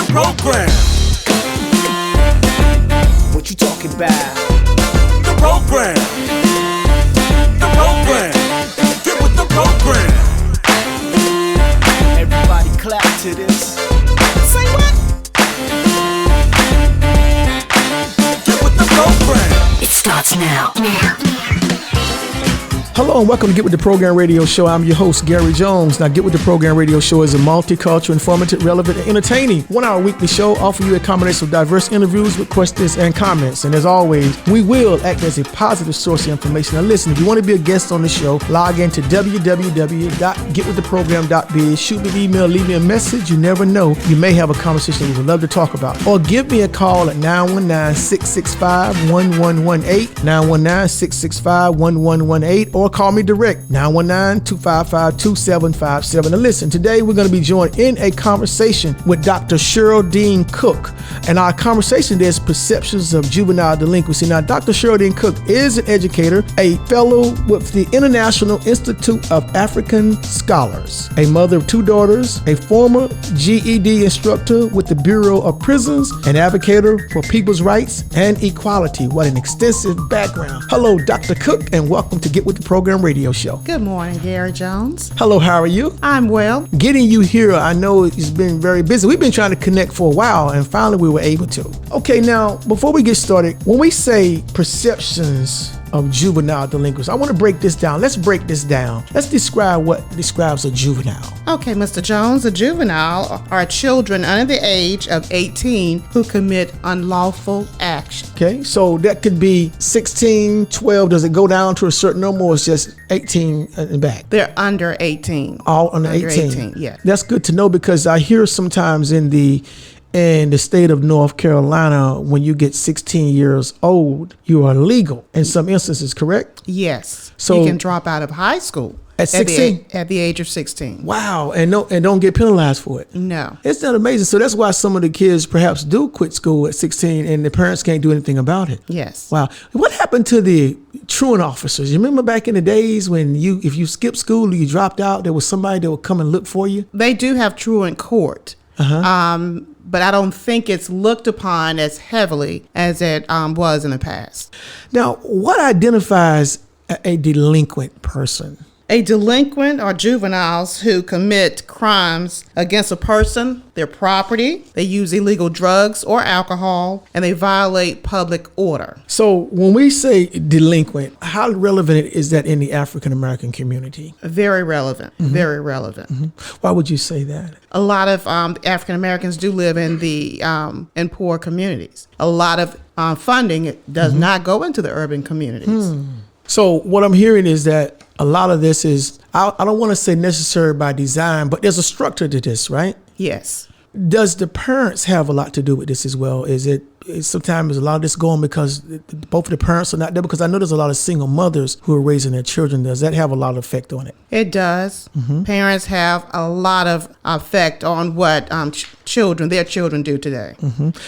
program. What you talking about? The program. The program. Get with the program. Everybody clap to this. Say what? Get with the program. It starts now. Hello and welcome to Get With The Program Radio Show. I'm your host, Gary Jones. Now, Get With The Program Radio Show is a multicultural, informative, relevant, and entertaining 1 hour weekly show offering you a combination of diverse interviews with questions and comments. And as always, we will act as a positive source of information. Now, listen, if you want to be a guest on the show, log in to www.getwiththeprogram.biz. Shoot me an email, leave me a message. You never know. You may have a conversation we would love to talk about. Or give me a call at 919-665-1118, 919-665-1118, or call me direct, 919-255-2757. Now listen, today we're going to be joined in a conversation with Dr. CHERYLDENE Cook. And our conversation is perceptions of juvenile delinquency. Now, Dr. CHERYLDENE Cook is an educator, a fellow with the International Institute of African Scholars, a mother of 2 daughters, a former GED instructor with the Bureau of Prisons, an advocate for people's rights and equality. What an extensive background. Hello, Dr. Cook, and welcome to Get With The Program Radio Show. Good morning, Gary Jones. Hello, how are you? I'm well. Getting you here, I know it's been very busy. We've been trying to connect for a while, and finally we were able to. Okay, now, before we get started, when we say perceptions of juvenile delinquency, I want to break this down. Let's break this down. Let's describe what describes a juvenile. Okay, Mr. Jones, a juvenile are children under the age of 18 who commit unlawful action. Okay, so that could be 16, 12. Does it go down to a certain number, or it's just 18 and back? They're under 18. All under 18. Yeah. That's good to know, because I hear sometimes in the state of North Carolina, when you get 16 years old, you are legal in some instances, correct? Yes. So you can drop out of high school at 16? At the age of 16. Wow. And don't get penalized for it. No. It's not amazing. So that's why some of the kids perhaps do quit school at 16 and the parents can't do anything about it. Yes. Wow. What happened to the truant officers? You remember back in the days when if you skipped school or you dropped out, there was somebody that would come and look for you? They do have truant court. But I don't think it's looked upon as heavily as it was in the past. Now, what identifies a delinquent person? A delinquent are juveniles who commit crimes against a person, their property, they use illegal drugs or alcohol, and they violate public order. So when we say delinquent, how relevant is that in the African American community? Very relevant, very relevant. Why would you say that? A lot of African Americans do live in the in poor communities. A lot of funding does not go into the urban communities. So what I'm hearing is that a lot of this is, I don't want to say necessary by design, but there's a structure to this, right? Yes. Does the parents have a lot to do with this as well? Sometimes a lot of this going because both of the parents are not there? Because I know there's a lot of single mothers who are raising their children. Does that have a lot of effect on it? It does. Parents have a lot of effect on what their children do today.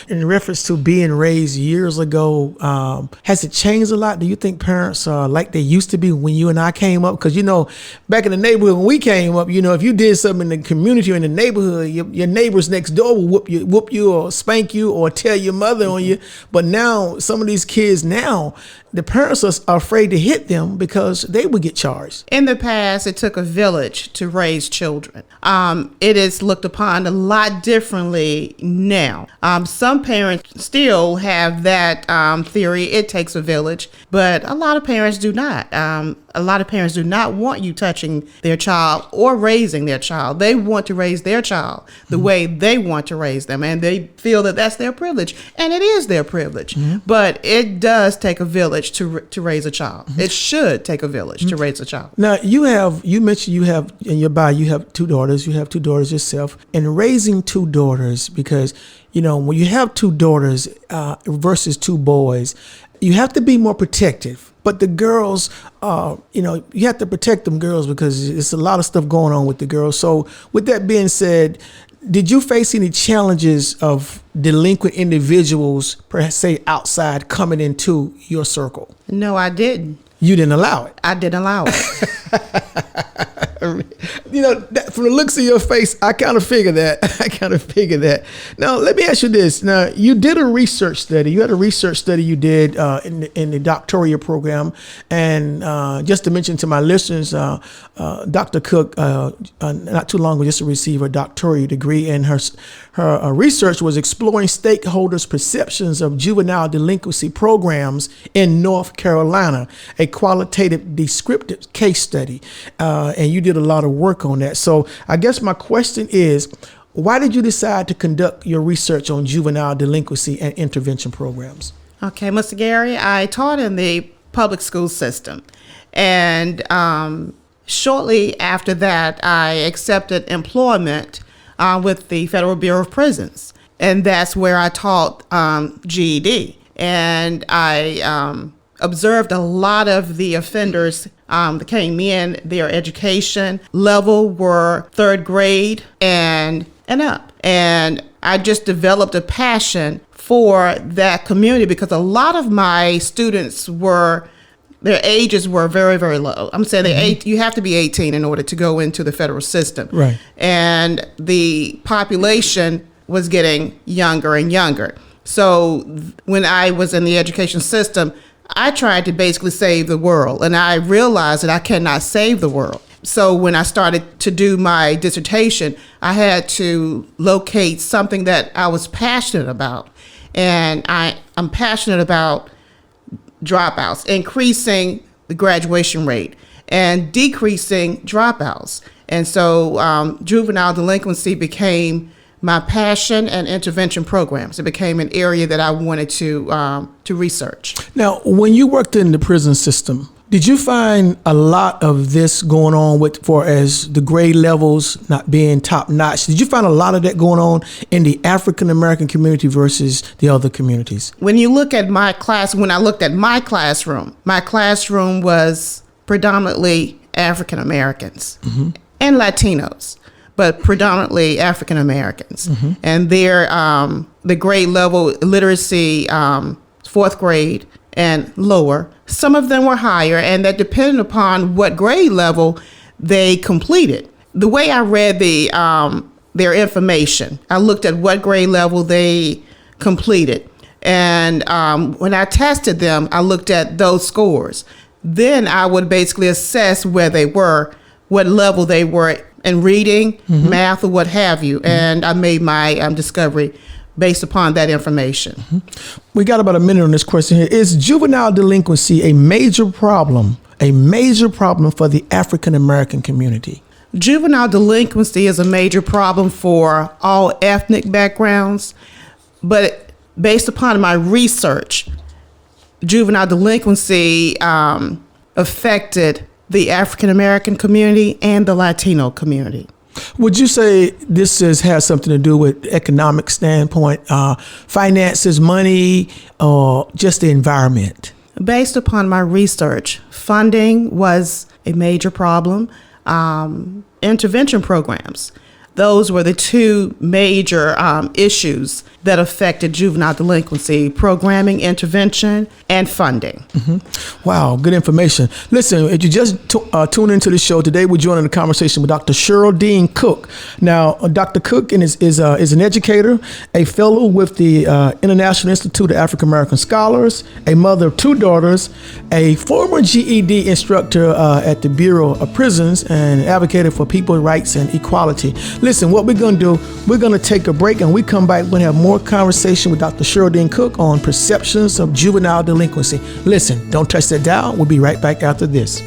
In reference to being raised years ago, has it changed a lot? Do you think parents are like they used to be when you and I came up? Because, back in the neighborhood when we came up, if you did something in the community or in the neighborhood, your neighbors next door will whoop you or spank you or tell your mother on you. But now some of these kids now, the parents are afraid to hit them because they would get charged. In the past, it took a village to raise children. It is looked upon a lot differently now. Some parents still have that theory, it takes a village, but a lot of parents do not. A lot of parents do not want you touching their child or raising their child. They want to raise their child the way they want to raise them, and they feel that that's their privilege, and it is their privilege. But it does take a village to raise a child. It should take a village to raise a child. Now, you mentioned you have in your bio, you have 2 daughters. You have 2 daughters yourself. And raising 2 daughters, because when you have 2 daughters versus 2 boys, you have to be more protective. But the girls, you have to protect them girls because it's a lot of stuff going on with the girls. So with that being said, did you face any challenges of delinquent individuals, perhaps say outside, coming into your circle? No, I didn't. You didn't allow it? I didn't allow it. from the looks of your face, I kind of figure that. Now, let me ask you this. Now, you did a research study. You had a research study you did in the doctoral program. And just to mention to my listeners, Dr. Cook, not too long ago, just received her doctoral degree. And her research was exploring stakeholders' perceptions of juvenile delinquency programs in North Carolina, a qualitative descriptive case study. And you did a lot of work on that. So I guess my question is, why did you decide to conduct your research on juvenile delinquency and intervention programs? Okay, Mr. Gary, I taught in the public school system. And shortly after that, I accepted employment with the Federal Bureau of Prisons. And that's where I taught GED. And I observed a lot of the offenders that came in, their education level were third grade and up. And I just developed a passion for that community because a lot of my students their ages were very, very low. I'm saying you have to be 18 in order to go into the federal system. Right. And the population was getting younger and younger. So when I was in the education system, I tried to basically save the world, and I realized that I cannot save the world. So when I started to do my dissertation, I had to locate something that I was passionate about. And I'm passionate about dropouts, increasing the graduation rate and decreasing dropouts. And so juvenile delinquency became my passion, and intervention programs. It became an area that I wanted to research. Now, when you worked in the prison system, did you find a lot of this going on for as the grade levels not being top notch? Did you find a lot of that going on in the African American community versus the other communities? When you look at when I looked at my classroom was predominantly African Americans and Latinos, but predominantly African Americans. And the grade level literacy, fourth grade and lower. Some of them were higher, and that depended upon what grade level they completed. The way I read their information, I looked at what grade level they completed. And when I tested them, I looked at those scores. Then I would basically assess where they were, what level they were in reading, math, or what have you. And I made my discovery based upon that information. We got about a minute on this question here. Is juvenile delinquency a major problem for the African American community? Juvenile delinquency is a major problem for all ethnic backgrounds, but based upon my research, juvenile delinquency affected the African American community and the Latino community. Would you say this has something to do with economic standpoint, finances, money, or just the environment? Based upon my research, funding was a major problem. Intervention programs, those were the two major issues that affected juvenile delinquency: programming, intervention, and funding. Wow, good information. Listen, if you just tune into the show today, we're joining the conversation with Dr. CHERYLDENE Cook. Now, Dr. Cook is an educator, a fellow with the International Institute of African American Scholars, a mother of two daughters, a former GED instructor at the Bureau of Prisons, and advocated for people's rights and equality. Listen, what we're going to do, we're going to take a break, and we come back, we're going to have more conversation with Dr. CHERYLDENE Cook on perceptions of juvenile delinquency. Listen, don't touch that dial. We'll be right back after this.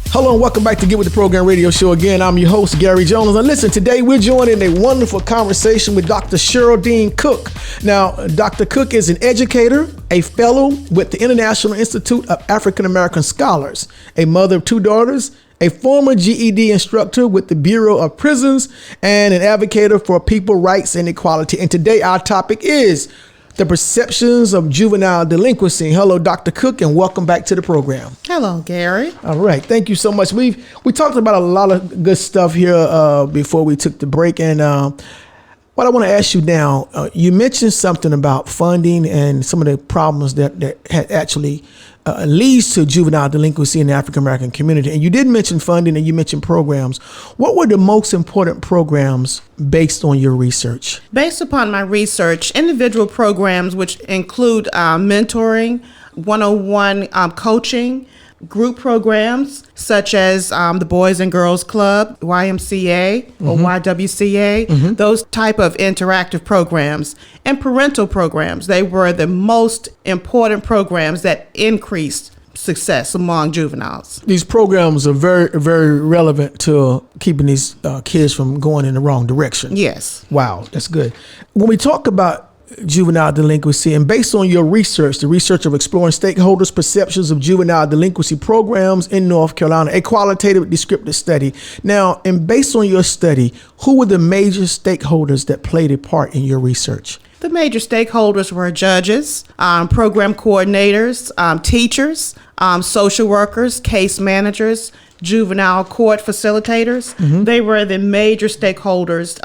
Hello and welcome back to Get With The Program radio show. Again, I'm your host, Gary Jones. And listen, today we're joined in a wonderful conversation with Dr. CHERYLDENE Cook. Now, Dr. Cook is an educator, a fellow with the International Institute of African American Scholars, a mother of two daughters, a former GED instructor with the Bureau of Prisons, and an advocate for people's rights and equality. And today our topic is the perceptions of juvenile delinquency. Hello, Dr. Cook, and welcome back to the program. Hello, Gary. All right, thank you so much. We talked about a lot of good stuff here before we took the break, and what I want to ask you now, you mentioned something about funding and some of the problems that had actually leads to juvenile delinquency in the African American community. And you did mention funding and you mentioned programs. What were the most important programs based on your research? Based upon my research, individual programs which include mentoring, one-on-one coaching, group programs such as the Boys and Girls Club, YMCA or YWCA, those type of interactive programs, and parental programs. They were the most important programs that increased success among juveniles. These programs are very, very relevant to keeping these kids from going in the wrong direction. Yes. Wow, that's good. When we talk about juvenile delinquency, and based on your research, the research of exploring stakeholders' perceptions of juvenile delinquency programs in North Carolina, a qualitative descriptive study. Now, and based on your study, who were the major stakeholders that played a part in your research? The major stakeholders were judges, program coordinators, teachers, social workers, case managers, juvenile court facilitators. They were the major stakeholders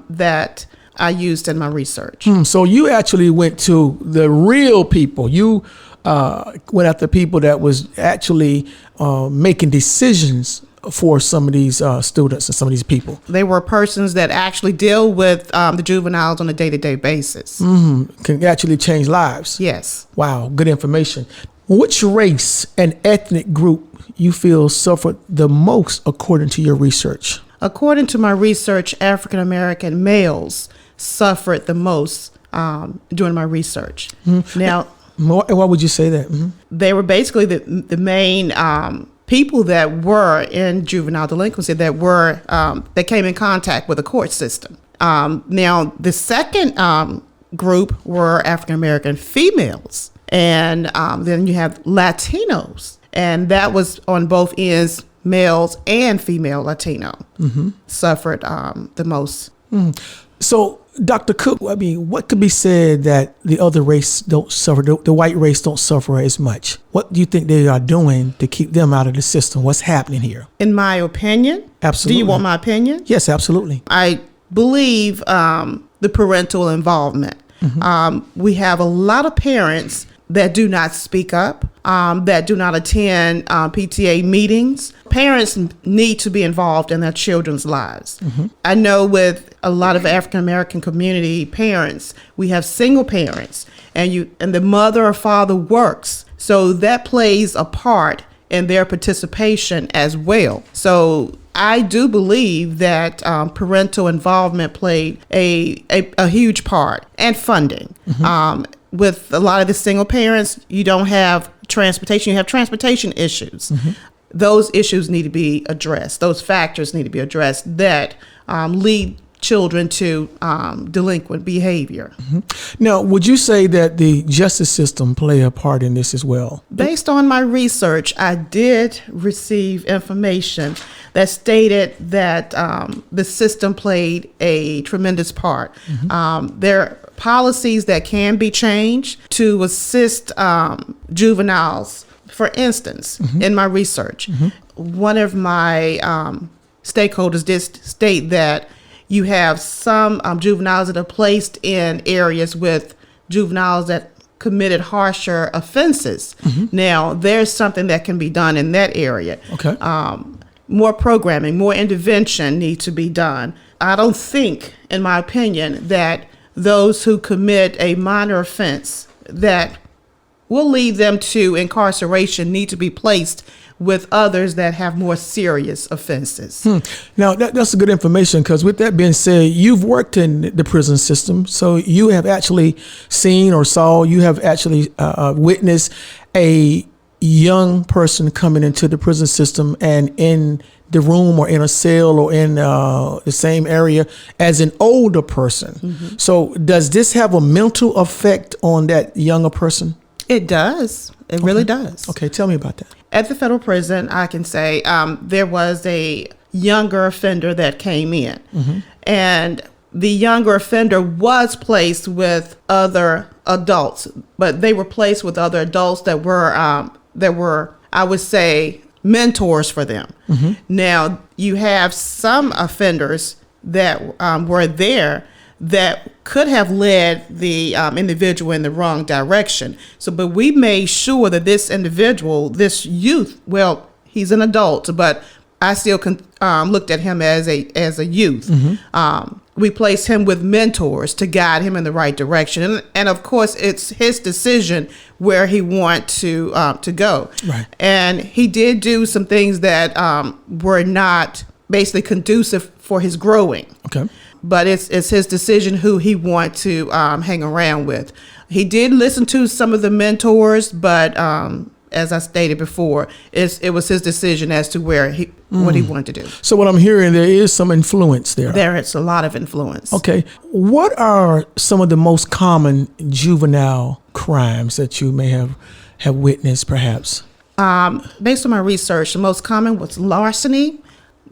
that I used in my research. So you actually went to the real people. You went after people that was actually making decisions for some of these students and some of these people. They were persons that actually deal with the juveniles on a day-to-day basis. Can actually change lives. Yes. Wow, good information. Which race and ethnic group you feel suffered the most according to your research? According to my research, African American males suffered the most during my research. Now, why would you say that? they were basically the main people that were in juvenile delinquency that were that came in contact with the court system. Now, the second group were African American females, and then you have Latinos, and that was on both ends. Males and female Latino suffered the most. So, Dr. Cook, I mean, what could be said that the other race don't suffer, the white race don't suffer as much? What do you think they are doing to keep them out of the system? What's happening here? In my opinion, Absolutely. Do you want my opinion? Yes, absolutely. I believe the parental involvement. We have a lot of parents that do not speak up, that do not attend PTA meetings. Parents need to be involved in their children's lives. I know with a lot of African American community parents, we have single parents, and the mother or father works, so that plays a part in their participation as well. So I do believe that parental involvement played a huge part, and funding. With a lot of the single parents, you don't have transportation. You have transportation issues. Those issues need to be addressed. Those factors need to be addressed that lead children to delinquent behavior. Now, would you say that the justice system play a part in this as well? Based on my research, I did receive information that stated that the system played a tremendous part. There are policies that can be changed to assist juveniles. For instance, in my research, one of my stakeholders did state that you have some juveniles that are placed in areas with juveniles that committed harsher offenses. Now, there's something that can be done in that area. Okay. More programming, more intervention need to be done. I don't think, in my opinion, that those who commit a minor offense that will lead them to incarceration need to be placed with others that have more serious offenses. Now, that's good information, because with that being said, you've worked in the prison system, so you have actually seen or you have actually witnessed a young person coming into the prison system and in the room or in a cell or in the same area as an older person. So does this have a mental effect on that younger person? It does. It really does. Okay, tell me about that. At the federal prison, I can say there was a younger offender that came in, and the younger offender was placed with other adults, but they were placed with other adults that were, I would say, mentors for them. Now, you have some offenders that were there that could have led the individual in the wrong direction. So, but we made sure that this individual, this youth, well, he's an adult, but I still looked at him as a youth. We placed him with mentors to guide him in the right direction, and of course, it's his decision where he wants to go. Right. And he did do some things that were not basically conducive for his growing. Okay. But it's his decision who he wants to hang around with. He did listen to some of the mentors, but as I stated before, it was his decision as to where what he wanted to do. So what I'm hearing, there is some influence there. There is a lot of influence. Okay. What are some of the most common juvenile crimes that you may have witnessed, perhaps? Based on my research, the most common was larceny,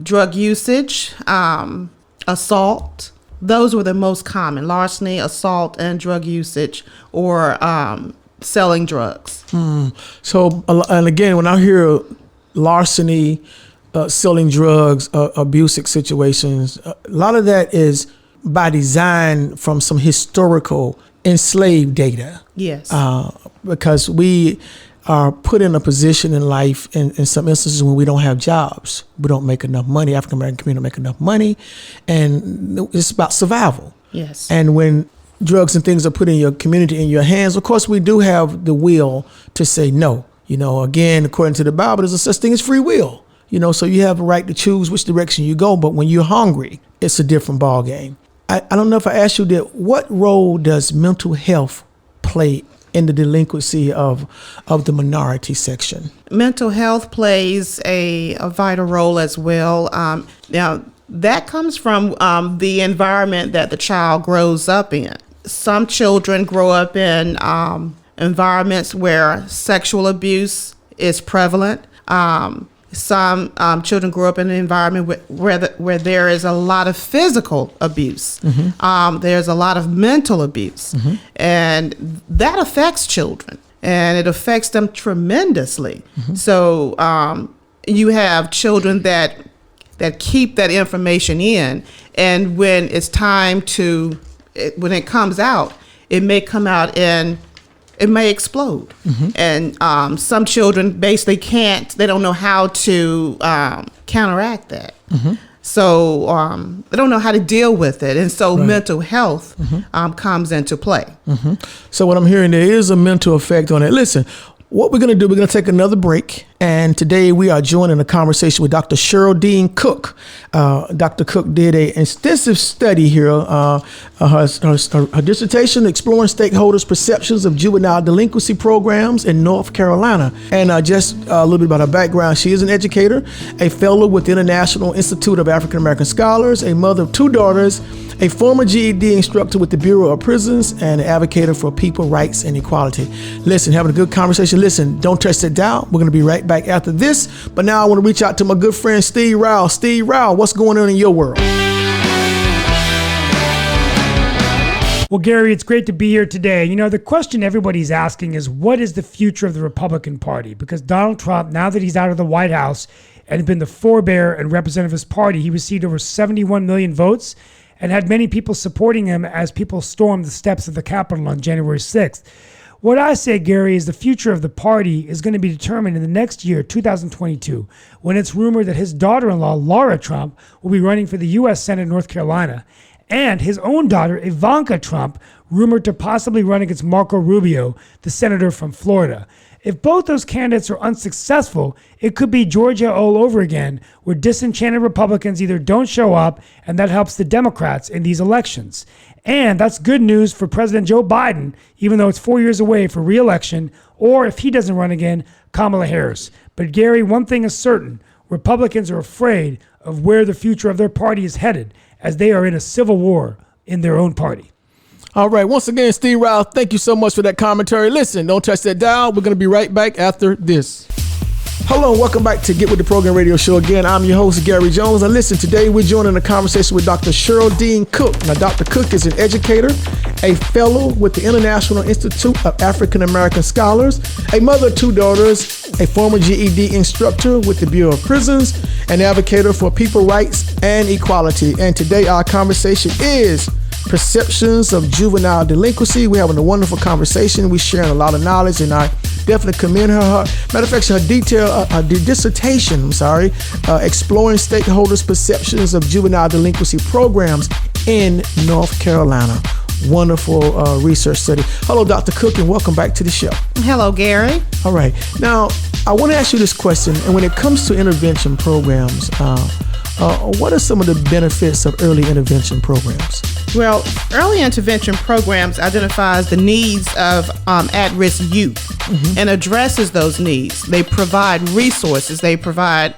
drug usage, assault. Those were the most common: larceny, assault, and drug usage, or selling drugs. So, and again, when I hear larceny, selling drugs, abusive situations, a lot of that is by design from some historical enslaved data. Yes. Because we are put in a position in life, in some instances, when we don't have jobs. We don't make enough money. African American community don't make enough money. And it's about survival. Yes. And when drugs and things are put in your community, in your hands, of course, we do have the will to say no. You know, again, according to the Bible, there's a such thing as free will. You know, so you have a right to choose which direction you go. But when you're hungry, it's a different ball game. I don't know if I asked you that. What role does mental health play in the delinquency of the minority section? Mental health plays a vital role as well. Now, that comes from the environment that the child grows up in. Some children grow up in environments where sexual abuse is prevalent. Some children grow up in an environment where there is a lot of physical abuse. There's a lot of mental abuse. And that affects children, and it affects them tremendously. So you have children that keep that information in, and when it's time when it comes out, it may come out and it may explode. And some children basically they don't know how to counteract that. So they don't know how to deal with it. And so mental health comes into play. So what I'm hearing, there is a mental effect on it. Listen, what we're going to do, we're going to take another break. And today we are joining a conversation with Dr. CHERYLDENE Cook. Dr. Cook did an extensive study here. Her dissertation, Exploring Stakeholders' Perceptions of Juvenile Delinquency Programs in North Carolina. And just a little bit about her background. She is an educator, a fellow with the International Institute of African American Scholars, a mother of 2 daughters, a former GED instructor with the Bureau of Prisons, and an advocate for people, rights, and equality. Listen, having a good conversation. Listen, don't touch that dial. We're going to be right back after this. But now I want to reach out to my good friend, Steve Rowell. Steve Rowell, what's going on in your world? Well, Gary, it's great to be here today. You know, the question everybody's asking is, what is the future of the Republican Party? Because Donald Trump, now that he's out of the White House and has been the forebearer and representative of his party, he received over 71 million votes and had many people supporting him as people stormed the steps of the Capitol on January 6th. What I say, Gary, is the future of the party is going to be determined in the next year, 2022, when it's rumored that his daughter-in-law, Laura Trump, will be running for the U.S. Senate in North Carolina, and his own daughter, Ivanka Trump, rumored to possibly run against Marco Rubio, the senator from Florida. If both those candidates are unsuccessful, it could be Georgia all over again, where disenchanted Republicans either don't show up, and that helps the Democrats in these elections. And that's good news for President Joe Biden, even though it's 4 years away for re-election, or if he doesn't run again, Kamala Harris. But Gary, one thing is certain: Republicans are afraid of where the future of their party is headed, as they are in a civil war in their own party. All right. Once again, Steve Rowell, thank you so much for that commentary. Listen, don't touch that dial. We're going to be right back after this. Hello and welcome back to Get With The Program Radio Show. Again, I'm your host, Gary Jones. And listen, today we're joining a conversation with Dr. CHERYLDENE Cook. Now, Dr. Cook is an educator, a fellow with the International Institute of African American Scholars, a mother of 2 daughters, a former GED instructor with the Bureau of Prisons, an advocate for people rights and equality. And today our conversation is Perceptions of Juvenile Delinquency. We're having a wonderful conversation. We're sharing a lot of knowledge, and I definitely commend her. Matter of fact, her dissertation, exploring stakeholders' perceptions of juvenile delinquency programs in North Carolina. Wonderful research study. Hello, Dr. Cook, and welcome back to the show. Hello, Gary. All right. Now, I want to ask you this question. And when it comes to intervention programs, what are some of the benefits of early intervention programs? Well, early intervention programs identifies the needs of at-risk youth and addresses those needs. They provide resources. They provide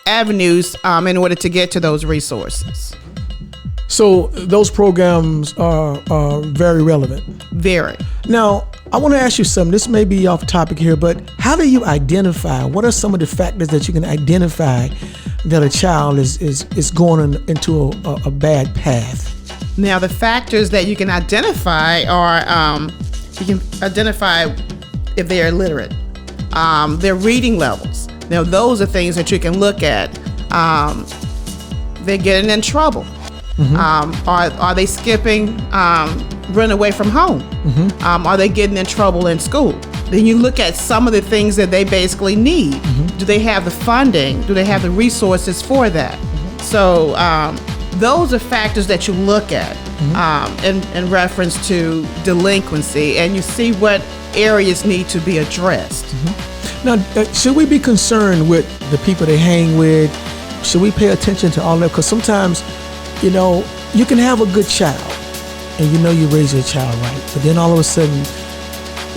avenues in order to get to those resources. So those programs are very relevant. Very. Now, I want to ask you something. This may be off topic here, but how do you identify? What are some of the factors that you can identify that a child is going into a bad path? Now, the factors that you can identify are you can identify if they are illiterate, their reading levels. Now, those are things that you can look at. They're getting in trouble. Are they skipping, running away from home? Are they getting in trouble in school? Then you look at some of the things that they basically need. Do they have the funding? Do they have the resources for that? So those are factors that you look at in reference to delinquency, and you see what areas need to be addressed. Now, should we be concerned with the people they hang with? Should we pay attention to all that? Because sometimes, you can have a good child and you raise your child right, but then all of a sudden,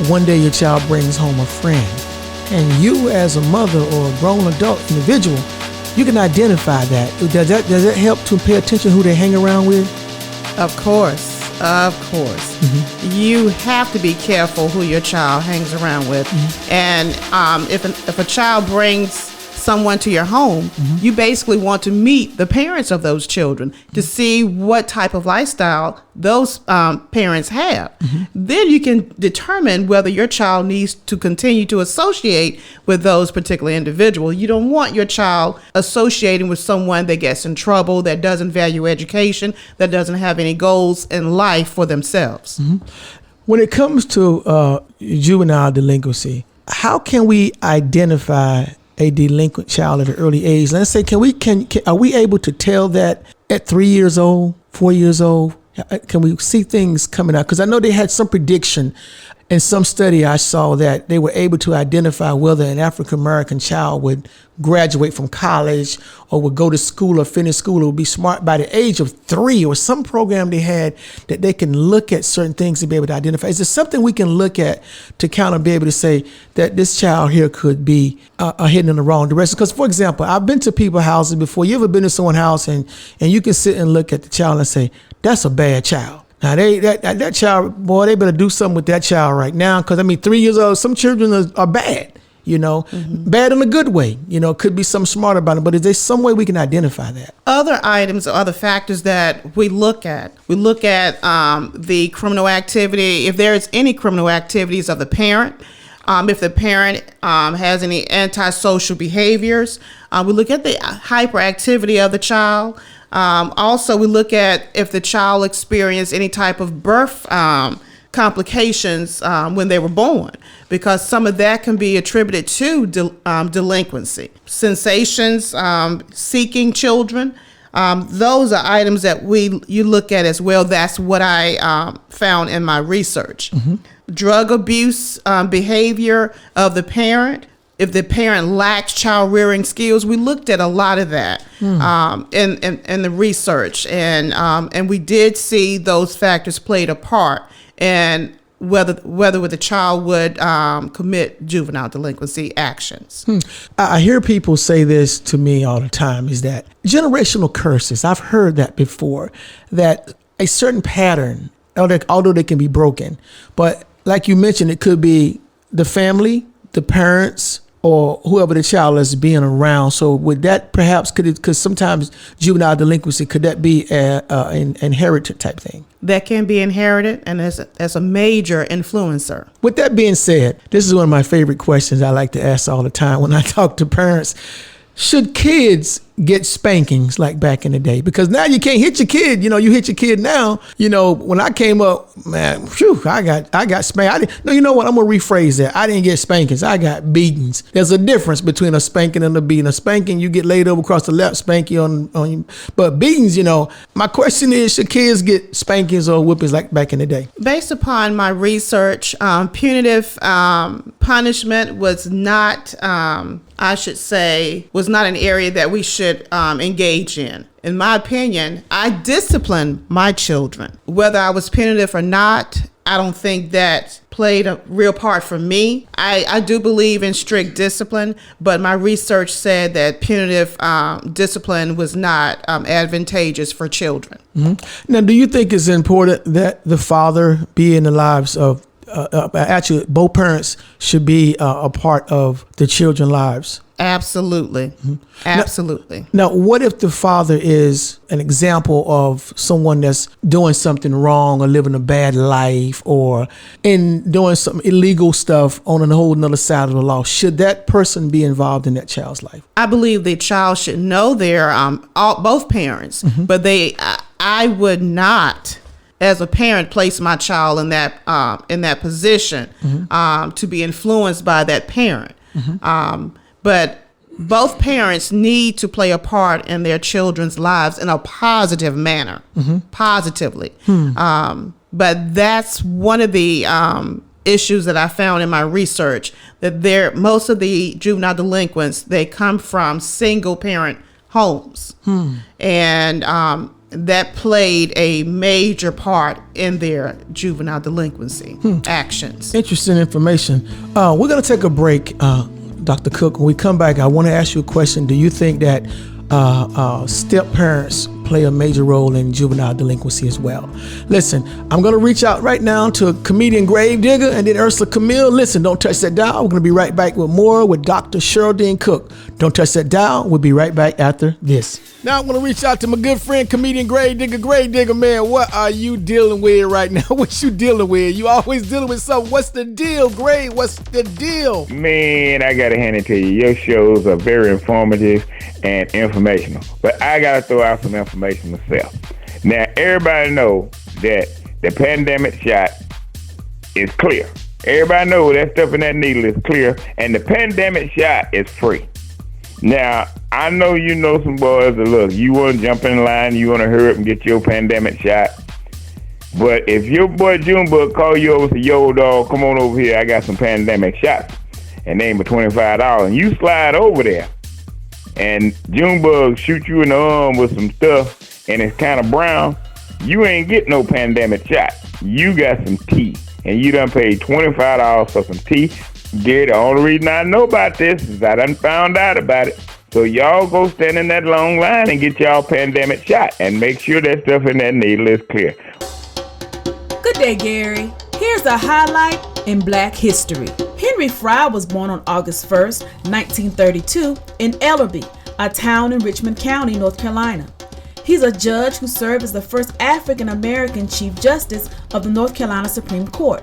one day your child brings home a friend, and you as a mother or a grown adult individual, you can identify that. Does that help to pay attention to who they hang around with? Of course. You have to be careful who your child hangs around with. And if a child brings someone to your home, you basically want to meet the parents of those children to see what type of lifestyle those parents have. Then you can determine whether your child needs to continue to associate with those particular individuals. You don't want your child associating with someone that gets in trouble, that doesn't value education, that doesn't have any goals in life for themselves. When it comes to juvenile delinquency, how can we identify a delinquent child at an early age? Let's say, are we able to tell that at 3 years old, 4 years old? Can we see things coming out? Because I know they had some prediction in some study I saw that they were able to identify whether an African-American child would graduate from college or would go to school or finish school or would be smart by the age of 3, or some program they had that they can look at certain things to be able to identify. Is there something we can look at to kind of be able to say that this child here could be heading in the wrong direction? Because, for example, I've been to people's houses before. You ever been to someone's house and you can sit and look at the child and say, that's a bad child. Now, that child, boy, they better do something with that child right now. Because, 3 years old, some children are bad, bad in a good way. Could be something smart about it. But is there some way we can identify that? Other items or other factors that we look at. We look at the criminal activity, if there is any criminal activities of the parent. If the parent has any antisocial behaviors. We look at the hyperactivity of the child. Also, we look at if the child experienced any type of birth complications when they were born, because some of that can be attributed to delinquency. Sensations, seeking children, those are items that you look at as well. That's what I found in my research. Drug abuse behavior of the parent. If the parent lacks child rearing skills, we looked at a lot of that in the research, and we did see those factors played a part in whether the child would commit juvenile delinquency actions. I hear people say this to me all the time, is that generational curses. I've heard that before, that a certain pattern, although they can be broken, but like you mentioned, it could be the family, the parents, or whoever the child is being around. So would that perhaps, because sometimes juvenile delinquency, could that be an inherited type thing? That can be inherited, and as a major influencer. With that being said, this is one of my favorite questions I like to ask all the time when I talk to parents. Should kids get spankings like back in the day? Because now you can't hit your kid. You know, you hit your kid now. You know, when I came up, man, phew, I got spanked. No, you know what? I'm gonna rephrase that. I didn't get spankings. I got beatings. There's a difference between a spanking and a beating. A spanking, you get laid over across the lap, spank you on. But beatings, you know. My question is, should kids get spankings or whippings like back in the day? Based upon my research, punitive punishment was not, was not an area that we should engage in. In my opinion, I disciplined my children. Whether I was punitive or not, I don't think that played a real part for me. I do believe in strict discipline, but my research said that punitive discipline was not advantageous for children. Mm-hmm. Now, do you think it's important that the father be in the lives of, actually, both parents should be a part of the children's lives? Absolutely. Mm-hmm. Absolutely. Now, what if the father is an example of someone that's doing something wrong or living a bad life or in doing some illegal stuff on a whole nother side of the law? Should that person be involved in that child's life? I believe the child should know their both parents, mm-hmm. but I would not, as a parent, place my child in that position, mm-hmm. to to be influenced by that parent. Mm-hmm. But both parents need to play a part in their children's lives in a positive manner, mm-hmm. positively. But that's one of the issues that I found in my research, that most of the juvenile delinquents, they come from single parent homes. And that played a major part in their juvenile delinquency actions. Interesting information. We're going to take a break, Dr. Cook. When we come back, I want to ask you a question. Do you think that step parents play a major role in juvenile delinquency as well? Listen, I'm going to reach out right now to comedian Gravedigger and then Ursula Camille. Listen, don't touch that dial. We're going to be right back with more with Dr. CHERYLDENE Cook. Don't touch that dial. We'll be right back after this. Now I'm going to reach out to my good friend, comedian Gravedigger. Gravedigger, man, what are you dealing with right now? What you dealing with? You always dealing with something. What's the deal, Grave? What's the deal? Man, I got to hand it to you. Your shows are very informative and informational. But I got to throw out some information myself. Now, everybody know that the pandemic shot is clear. Everybody know that stuff in that needle is clear, and the pandemic shot is free. Now, I know you know some boys that, look, you want to jump in line, you want to hurry up and get your pandemic shot. But if your boy Junebug call you over to yo dog, come on over here, I got some pandemic shots, and they ain't but $25, and you slide over there, and Junebug shoot you in the arm with some stuff, and it's kind of brown, you ain't get no pandemic shot. You got some tea, and you done paid $25 for some tea. Gary, the only reason I know about this is I done found out about it. So y'all go stand in that long line and get y'all pandemic shot, and make sure that stuff in that needle is clear. Good day, Gary. Here's a highlight in Black history. Henry Fry was born on August 1st, 1932 in Ellerby, a town in Richmond County, North Carolina. He's a judge who served as the first African-American Chief Justice of the North Carolina Supreme Court.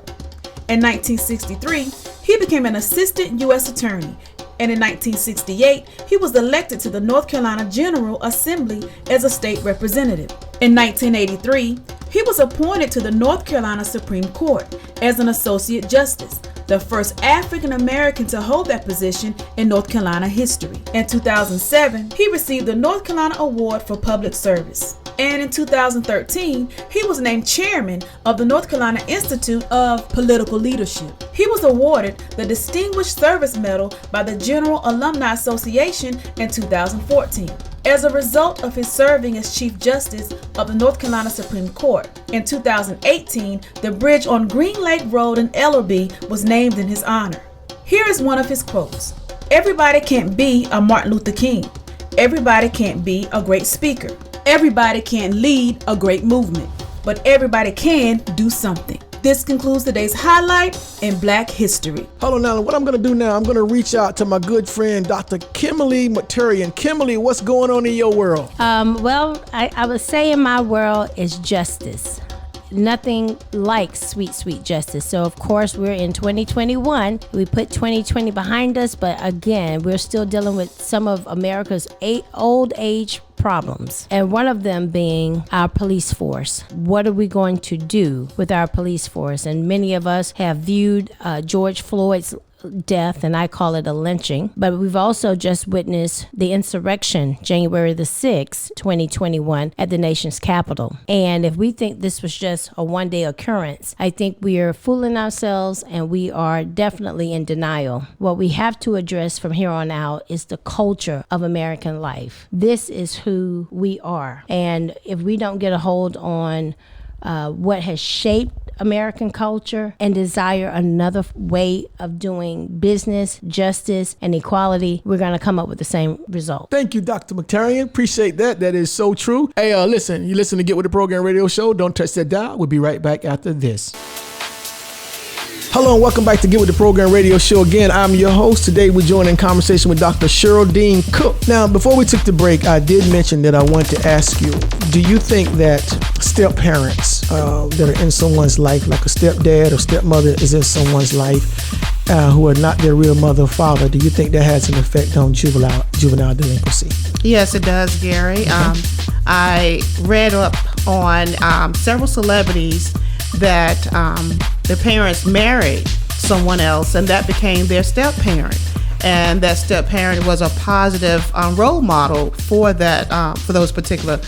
In 1963, he became an assistant U.S. attorney, and in 1968, he was elected to the North Carolina General Assembly as a state representative. In 1983, he was appointed to the North Carolina Supreme Court as an associate justice, the first African American to hold that position in North Carolina history. In 2007, he received the North Carolina Award for Public Service. And in 2013, he was named chairman of the North Carolina Institute of Political Leadership. He was awarded the Distinguished Service Medal by the General Alumni Association in 2014. As a result of his serving as Chief Justice of the North Carolina Supreme Court, in 2018, the bridge on Green Lake Road in Ellerby was named in his honor. Here is one of his quotes. "Everybody can't be a Martin Luther King. Everybody can't be a great speaker. Everybody can't lead a great movement, but everybody can do something." This concludes today's highlight in Black history. Hold on now. What I'm going to do now, I'm going to reach out to my good friend, Dr. Kimberly Maturian. Kimberly, what's going on in your world? Well, I would say in my world is justice. nothing like sweet, sweet justice. So, of course, we're in 2021. We put 2020 behind us, but again, we're still dealing with some of America's old age problems, and one of them being our police force. What are we going to do with our police force? And many of us have viewed George Floyd's death, and I call it a lynching, but we've also just witnessed the insurrection January the 6th, 2021 at the nation's capital. And if we think this was just a one-day occurrence, I think we are fooling ourselves, and we are definitely in denial. What we have to address from here on out is the culture of American life. This is who we are, and if we don't get a hold on what has shaped American culture and desire another way of doing business, justice, and equality, we're going to come up with the same result. Thank you, Dr. McTarian. Appreciate that. That is so true. Hey, listen, you listen to Get With The Program radio show. Don't touch that dial. We'll be right back after this. Hello and welcome back to Get With The Program radio show. Again, I'm your host. Today we're joined in conversation with Dr. CHERYLDENE Cook. Now, before we took the break, I did mention that I wanted to ask you, do you think that step parents that are in someone's life, like a stepdad or stepmother is in someone's life, who are not their real mother or father, do you think that has an effect on juvenile delinquency? Yes, it does, Gary. I read up on several celebrities that their parents married someone else, and that became their step parent. And that step parent was a positive role model for that for those particular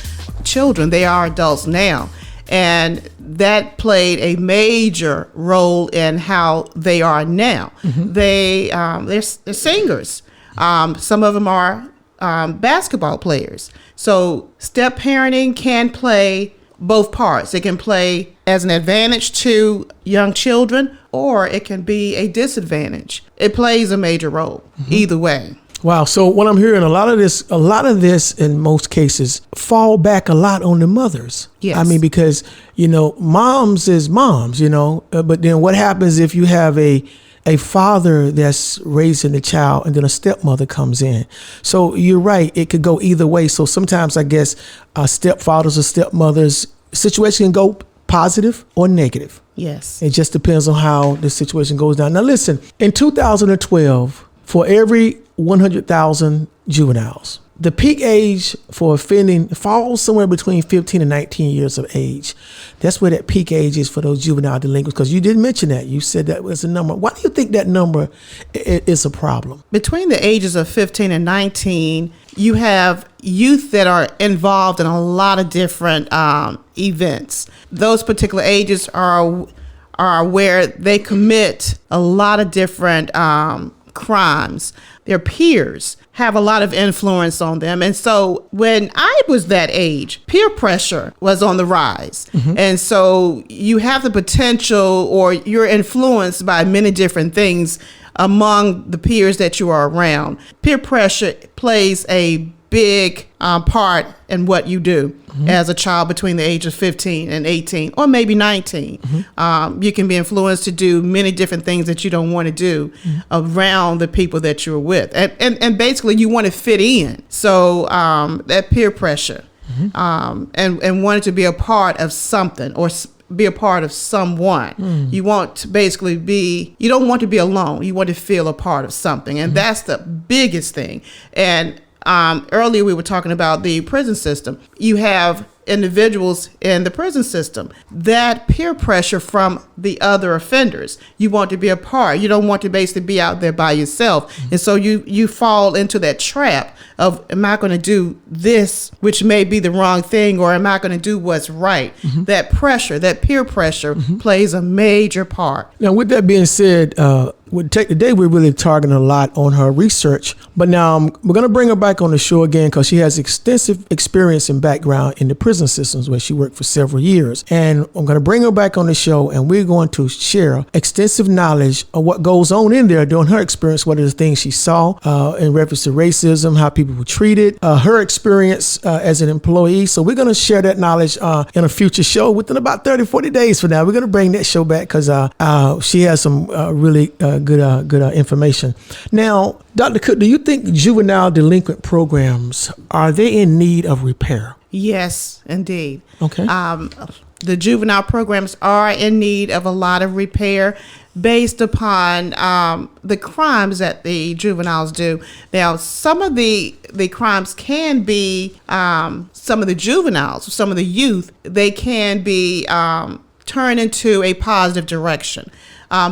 children. They are adults now, and that played a major role in how they are now. They're singers. Some of them are basketball players. So step parenting can play both parts. It can play as an advantage to young children, or it can be a disadvantage. It plays a major role either way. Wow. So what I'm hearing, a lot of this in most cases fall back a lot on the mothers. Yes. I mean, because, moms is moms, but then what happens if you have a father that's raising the child and then a stepmother comes in? So you're right. It could go either way. So sometimes I guess stepfathers or stepmothers situation can go positive or negative. Yes. It just depends on how the situation goes down. Now, listen, in 2012, for every 100,000 juveniles, the peak age for offending falls somewhere between 15 and 19 years of age. That's where that peak age is for those juvenile delinquents, because you didn't mention that. You said that was a number. Why do you think that number is a problem? Between the ages of 15 and 19, you have youth that are involved in a lot of different events. Those particular ages are where they commit a lot of different crimes. Their peers have a lot of influence on them. And so when I was that age, peer pressure was on the rise. And so you have the potential, or you're influenced by many different things among the peers that you are around. Peer pressure plays a big part in what you do as a child between the age of 15 and 18, or maybe 19. You can be influenced to do many different things that you don't want to do around the people that you're with. And basically you want to fit in. So that peer pressure and wanting to be a part of something, or be a part of someone. You want to basically you don't want to be alone. You want to feel a part of something. And that's the biggest thing. And earlier we were talking about the prison system. You have individuals in the prison system, that peer pressure from the other offenders. You want to be a part. You don't want to basically be out there by yourself. And so you fall into that trap of, am I going to do this, which may be the wrong thing, or am I going to do what's right? That pressure, that peer pressure plays a major part. Now, with that being said, today we're really targeting a lot on her research, but now we're going to bring her back on the show again because she has extensive experience and background in the prison systems where she worked for several years. And I'm going to bring her back on the show, and we're going to share extensive knowledge of what goes on in there during her experience, what are the things she saw in reference to racism, how people were treated, her experience as an employee. So we're going to share that knowledge in a future show within about 30, 40 days from now. We're going to bring that show back because she has some really good information. Now, Dr. Cook, do you think juvenile delinquent programs, are they in need of repair? Yes, indeed. Okay. The juvenile programs are in need of a lot of repair based upon the crimes that the juveniles do. Now, some of the crimes can be some of the juveniles, some of the youth, they can be turned into a positive direction.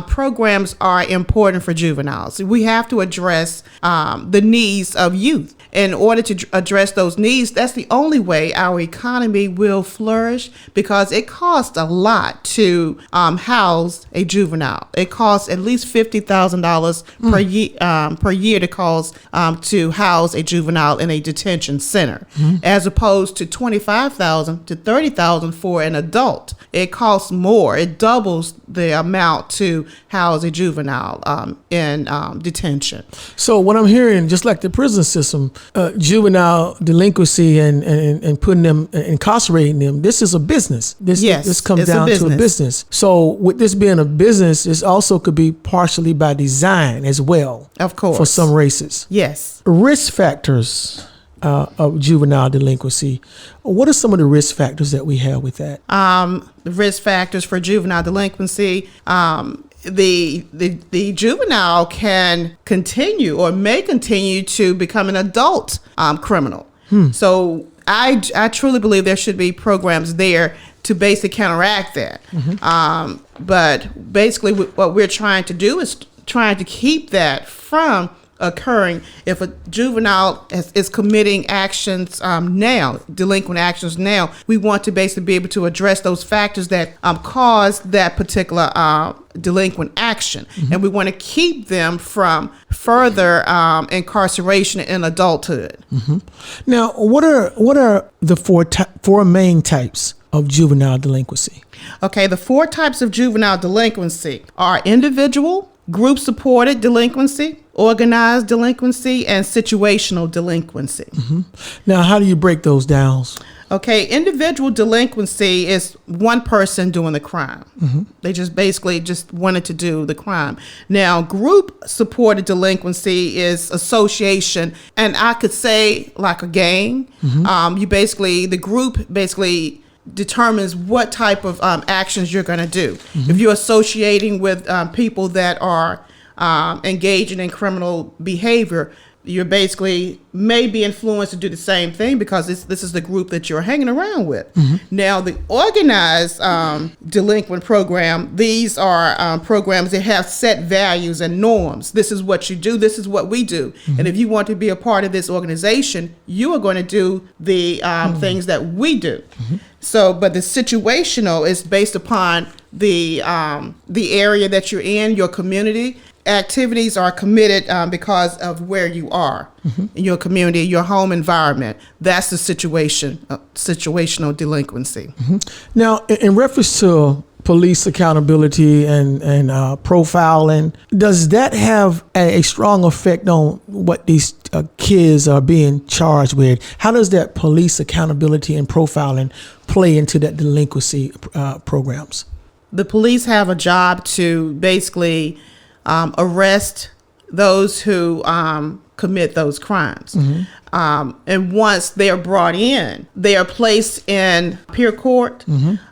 Programs are important for juveniles. We have to address the needs of youth. In order to address those needs, that's the only way our economy will flourish, because it costs a lot to house a juvenile. It costs at least $50,000 per year to house a juvenile in a detention center, as opposed to $25,000 to $30,000 for an adult. It costs more. It doubles the amount to house a juvenile in detention. So what I'm hearing, just like the prison system, juvenile delinquency and putting them, incarcerating them, this is a business. This comes down to a business. So with this being a business, this also could be partially by design as well. Of course. For some races. Yes. Risk factors of juvenile delinquency. What are some of the risk factors that we have with that? The risk factors for juvenile delinquency, the juvenile can continue or may continue to become an adult criminal. So I truly believe there should be programs there to basically counteract that. But basically what we're trying to do is trying to keep that from occurring. If a juvenile is committing actions delinquent actions now, we want to basically be able to address those factors that cause that particular delinquent action, and we want to keep them from further incarceration in adulthood. Now, what are the four main types of juvenile delinquency? Okay, the four types of juvenile delinquency are individual, group-supported delinquency, organized delinquency, and situational delinquency. Now, how do you break those down? Okay, individual delinquency is one person doing the crime. They just basically wanted to do the crime. Now, group-supported delinquency is association, and I could say like a gang. The group basically determines what type of actions you're going to do. If you're associating with people that are engaging in criminal behavior, you basically may be influenced to do the same thing because this is the group that you're hanging around with. Now, the organized delinquent program, these are programs that have set values and norms. This is what you do. This is what we do. And if you want to be a part of this organization, you are going to do the things that we do. So, but the situational is based upon the area that you're in, your community. Activities are committed because of where you are in your community, your home environment. That's the situational delinquency. Now, in reference to police accountability and profiling, does that have a strong effect on what these kids are being charged with? How does that police accountability and profiling play into that delinquency programs? The police have a job to basically arrest those who commit those crimes. And once they're brought in, they are placed in peer court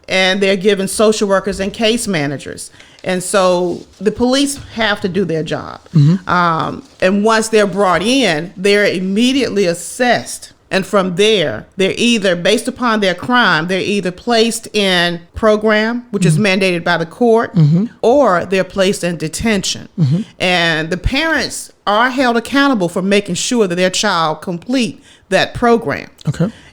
and they're given social workers and case managers. And so the police have to do their job. And once they're brought in, they're immediately assessed. And from there, they're either, based upon their crime, they're either placed in program, which is mandated by the court, or they're placed in detention. And the parents are held accountable for making sure that their child complete that program.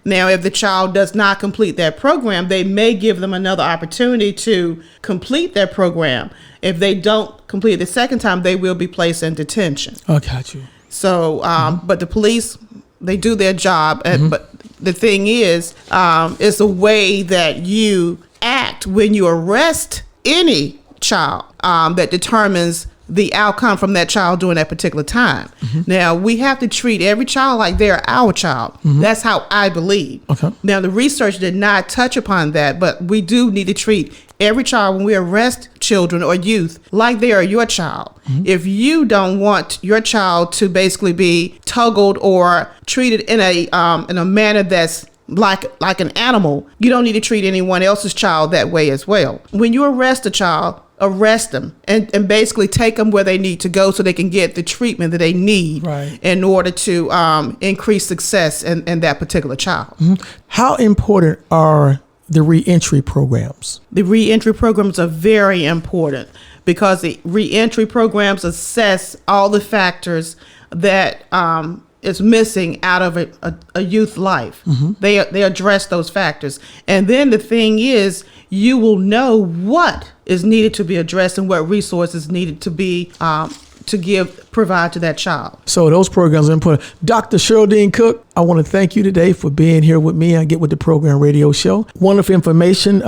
Now, if the child does not complete that program, they may give them another opportunity to complete their program. If they don't complete it the second time, they will be placed in detention. I got you. So, but the police, they do their job, but the thing is, it's a way that you act when you arrest any child that determines the outcome from that child during that particular time. Now, we have to treat every child like they're our child. That's how I believe. Now, the research did not touch upon that, but we do need to treat every child when we arrest children or youth like they are your child. If you don't want your child to basically be tuggled or treated in a manner that's like an animal, you don't need to treat anyone else's child that way as well. When you arrest a child, arrest them and basically take them where they need to go so they can get the treatment that they need in order to increase success in that particular child. How important are the reentry programs? The reentry programs are very important because the reentry programs assess all the factors that is missing out of a youth life. They address those factors. And then the thing is, you will know what is needed to be addressed and what resources needed to be provide to that child. So those programs are important. Dr. CHERYLDENE Cook, I want to thank you today for being here with me on Get With The Program radio show. Wonderful information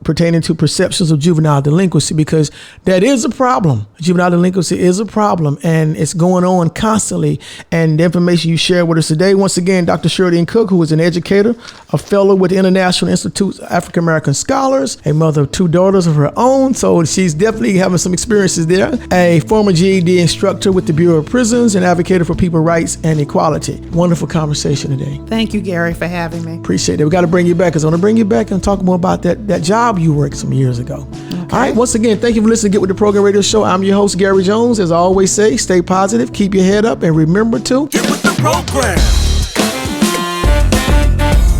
pertaining to perceptions of juvenile delinquency, because that is a problem. Juvenile delinquency is a problem, and it's going on constantly. And the information you shared with us today, once again, Dr. CHERYLDENE Cook, who is an educator, a fellow with the International Institute of African American Scholars, a mother of 2 daughters of her own, so she's definitely having some experiences there, a former GED instructor with the Bureau of Prisons and advocator for people rights and equality. Wonderful conversation today. Thank you, Gary, for having me. Appreciate it. We got to bring you back, because I want to bring you back and talk more about that job you worked some years ago. Okay. All right. Once again, thank you for listening to Get With The Program radio show. I'm your host, Gary Jones. As I always say, stay positive, keep your head up, and remember to Get with the program.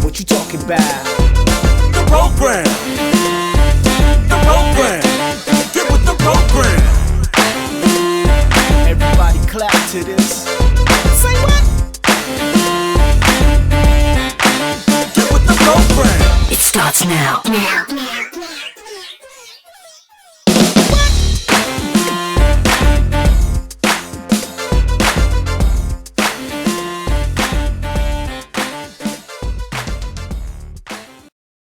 What you talking about? The program. The program. Get with the program. Everybody clap to this. Say what? Get with the program. It starts now.